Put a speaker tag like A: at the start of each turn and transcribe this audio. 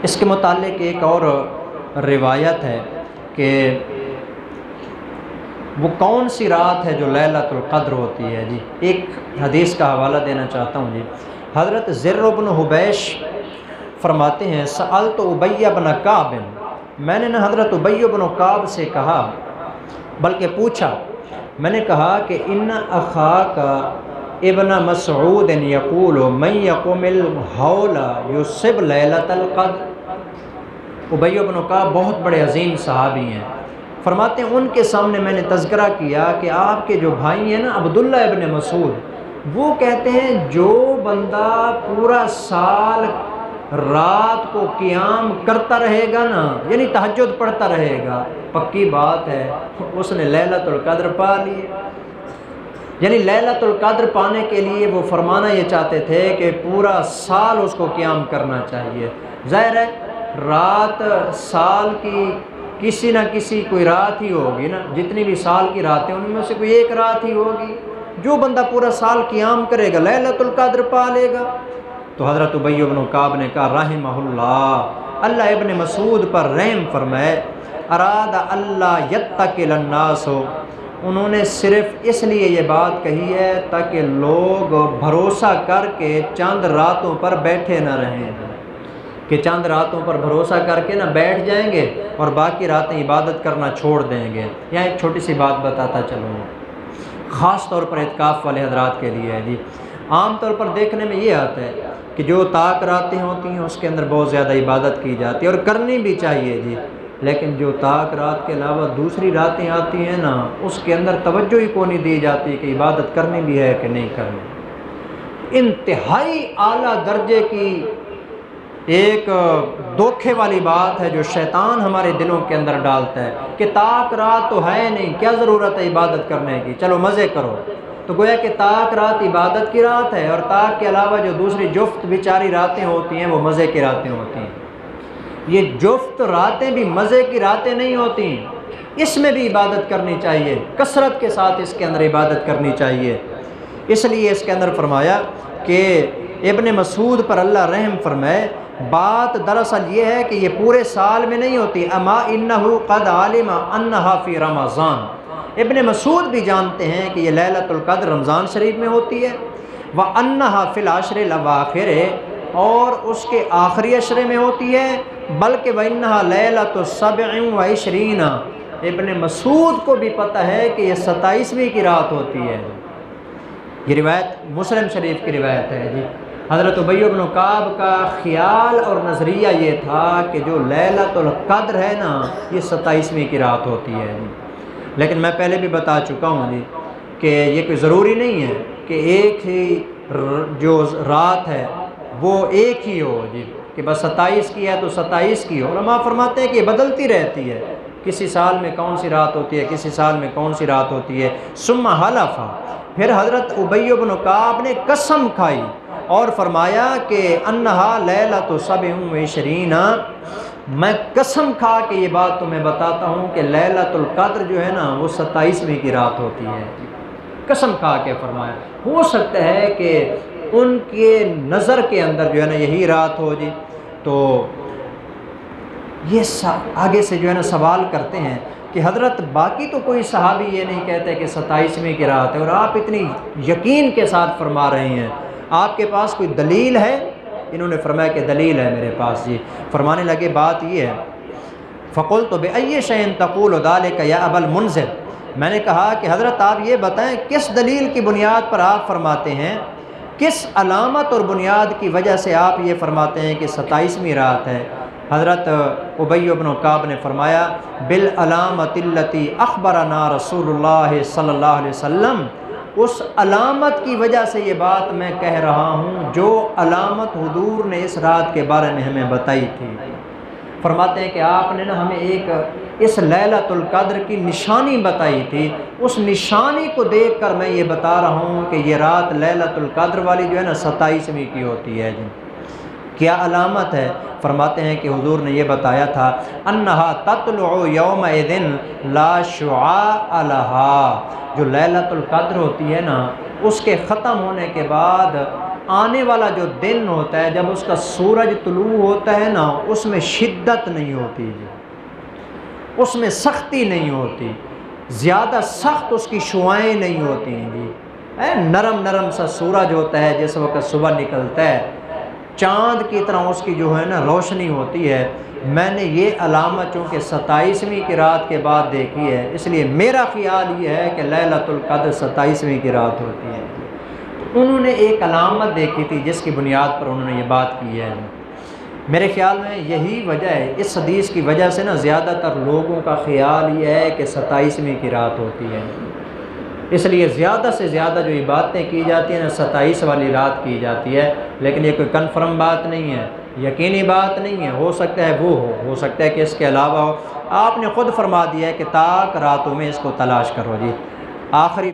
A: اس کے متعلق ایک اور روایت ہے کہ وہ کون سی رات ہے جو لیلۃ القدر ہوتی ہے جی. ایک حدیث کا حوالہ دینا چاہتا ہوں جی. حضرت زر بن حبیش فرماتے ہیں سألت ابی بن کعب، میں نے حضرت ابی بن کعب سے کہا، بلکہ پوچھا، میں نے کہا کہ ان اخاک ابن مسعود یقول من یقوم الحول یصب لیلۃ القدر. ابی بن کعب بہت بڑے عظیم صحابی ہیں. فرماتے ہیں ان کے سامنے میں نے تذکرہ کیا کہ آپ کے جو بھائی ہیں نا عبداللہ ابن مسعود، وہ کہتے ہیں جو بندہ پورا سال رات کو قیام کرتا رہے گا نا، یعنی تہجد پڑھتا رہے گا، پکی بات ہے اس نے لیلۃ القدر پا لی. یعنی لیلۃ القدر پانے کے لیے وہ فرمانا یہ چاہتے تھے کہ پورا سال اس کو قیام کرنا چاہیے. ظاہر ہے رات سال کی کسی نہ کسی کوئی رات ہی ہوگی نا، جتنی بھی سال کی راتیں ان میں سے کوئی ایک رات ہی ہوگی. جو بندہ پورا سال قیام کرے گا لیلۃ القدر پا لے گا. تو حضرت ابی بن کعب نے کہا رحمہ اللہ، اللہ ابن مسعود پر رحم فرمائے. اراد اللہ یتقل الناس، انہوں نے صرف اس لیے یہ بات کہی ہے تاکہ لوگ بھروسہ کر کے چند راتوں پر بیٹھے نہ رہیں، کہ چند راتوں پر بھروسہ کر کے نہ بیٹھ جائیں گے اور باقی راتیں عبادت کرنا چھوڑ دیں گے. یہاں ایک چھوٹی سی بات بتاتا چلوں، خاص طور پر اعتکاف والے حضرات کے لیے ہے جی. عام طور پر دیکھنے میں یہ آتا ہے کہ جو طاق راتیں ہوتی ہیں اس کے اندر بہت زیادہ عبادت کی جاتی ہے اور کرنی بھی چاہیے جی، لیکن جو طاق رات کے علاوہ دوسری راتیں آتی ہیں نا، اس کے اندر توجہ ہی کو نہیں دی جاتی کہ عبادت کرنی بھی ہے کہ نہیں کرنی. انتہائی اعلیٰ درجے کی ایک دھوکے والی بات ہے جو شیطان ہمارے دلوں کے اندر ڈالتا ہے کہ طاق رات تو ہے نہیں، کیا ضرورت ہے عبادت کرنے کی، چلو مزے کرو. تو گویا کہ طاق رات عبادت کی رات ہے اور طاق کے علاوہ جو دوسری جفت بیچاری راتیں ہوتی ہیں وہ مزے کی راتیں ہوتی ہیں. یہ جفت راتیں بھی مزے کی راتیں نہیں ہوتی، اس میں بھی عبادت کرنی چاہیے، کثرت کے ساتھ اس کے اندر عبادت کرنی چاہیے. اس لیے اس کے اندر فرمایا کہ ابن مسعود پر اللہ رحم فرمائے. بات دراصل یہ ہے کہ یہ پورے سال میں نہیں ہوتی. اما انہ قد علم انہا فی رمضان، ابن مسعود بھی جانتے ہیں کہ یہ لیلۃ القدر رمضان شریف میں ہوتی ہے. وَأَنَّهَا فِي الْعَشْرِ الْأَوَاخِرِ، اور اس کے آخری عشرے میں ہوتی ہے. بلکہ وَإِنَّهَا لَيْلَةُ السَّبْعِ وَعِشْرِينَ، ابن مسعود کو بھی پتہ ہے کہ یہ 27ویں کی رات ہوتی ہے. یہ روایت مسلم شریف کی روایت ہے جی. حضرت ابی بن کعب کا خیال اور نظریہ یہ تھا کہ جو لیلۃ القدر ہے نا یہ 27ویں کی رات ہوتی ہے جی. لیکن میں پہلے بھی بتا چکا ہوں جی کہ یہ کوئی ضروری نہیں ہے کہ ایک ہی جو رات ہے وہ ایک ہی ہو جی، کہ بس 27 کی ہے تو 27 کی ہو. علماء فرماتے ہیں کہ یہ بدلتی رہتی ہے، کسی سال میں کون سی رات ہوتی ہے، کسی سال میں کون سی رات ہوتی ہے. ثم حلف، پھر حضرت ابی بن کعب نے قسم کھائی اور فرمایا کہ انہا لیلۃ 27، میں قسم کھا کے یہ بات تمہیں بتاتا ہوں کہ لیلۃ القدر جو ہے نا وہ 27ویں کی رات ہوتی ہے. قسم کھا کے فرمایا. ہو سکتا ہے کہ ان کے نظر کے اندر جو ہے نا یہی رات ہو جی. تو یہ آگے سے جو ہے نا سوال کرتے ہیں کہ حضرت باقی تو کوئی صحابی یہ نہیں کہتے کہ 27ویں کی رات ہے اور آپ اتنی یقین کے ساتھ فرما رہے ہیں، آپ کے پاس کوئی دلیل ہے؟ انہوں نے فرمایا کہ دلیل ہے میرے پاس جی. فرمانے لگے بات یہ ہے. فقلت بأي شيء تقول ذلك يا ابا المنذر، میں نے کہا کہ حضرت آپ یہ بتائیں کس دلیل کی بنیاد پر آپ فرماتے ہیں، کس علامت اور بنیاد کی وجہ سے آپ یہ فرماتے ہیں کہ 27ویں رات ہے. حضرت ابی بن کعب نے فرمایا بالعلامۃ التی اخبرنا رسول اللہ صلی اللہ علیہ وسلم، اس علامت کی وجہ سے یہ بات میں کہہ رہا ہوں جو علامت حضور نے اس رات کے بارے میں ہمیں بتائی تھی. فرماتے ہیں کہ آپ نے نا ہمیں ایک اس لیلۃ القدر کی نشانی بتائی تھی، اس نشانی کو دیکھ کر میں یہ بتا رہا ہوں کہ یہ رات لیلۃ القدر والی جو ہے نا 27ویں کی ہوتی ہے جی. کیا علامت ہے؟ فرماتے ہیں کہ حضور نے یہ بتایا تھا انہا تطلع یومئذ لا شعاع لہا، جو لیلۃ القدر ہوتی ہے نا اس کے ختم ہونے کے بعد آنے والا جو دن ہوتا ہے جب اس کا سورج طلوع ہوتا ہے نا، اس میں شدت نہیں ہوتی جی، اس میں سختی نہیں ہوتی، زیادہ سخت اس کی شعائیں نہیں ہوتی ہیں جی، نرم نرم سا سورج ہوتا ہے جس وقت صبح نکلتا ہے، چاند کی طرح اس کی جو ہے نا روشنی ہوتی ہے۔ میں نے یہ علامت چونکہ 27ویں کی رات کے بعد دیکھی ہے، اس لیے میرا خیال یہ ہے کہ لیلۃ القدر 27ویں کی رات ہوتی ہے۔ انہوں نے ایک علامت دیکھی تھی جس کی بنیاد پر انہوں نے یہ بات کی ہے۔ میرے خیال میں یہی وجہ ہے، اس حدیث کی وجہ سے نا زیادہ تر لوگوں کا خیال یہ ہے کہ 27ویں کی رات ہوتی ہے، اس لیے زیادہ سے زیادہ جو عبادتیں کی جاتی ہیں نا 27 والی رات کی جاتی ہے، لیکن یہ کوئی کنفرم بات نہیں ہے، یقینی بات نہیں ہے، ہو سکتا ہے وہ ہو سکتا ہے کہ اس کے علاوہ ہو۔ آپ نے خود فرما دیا ہے کہ تاک راتوں میں اس کو تلاش کرو جی۔ آخری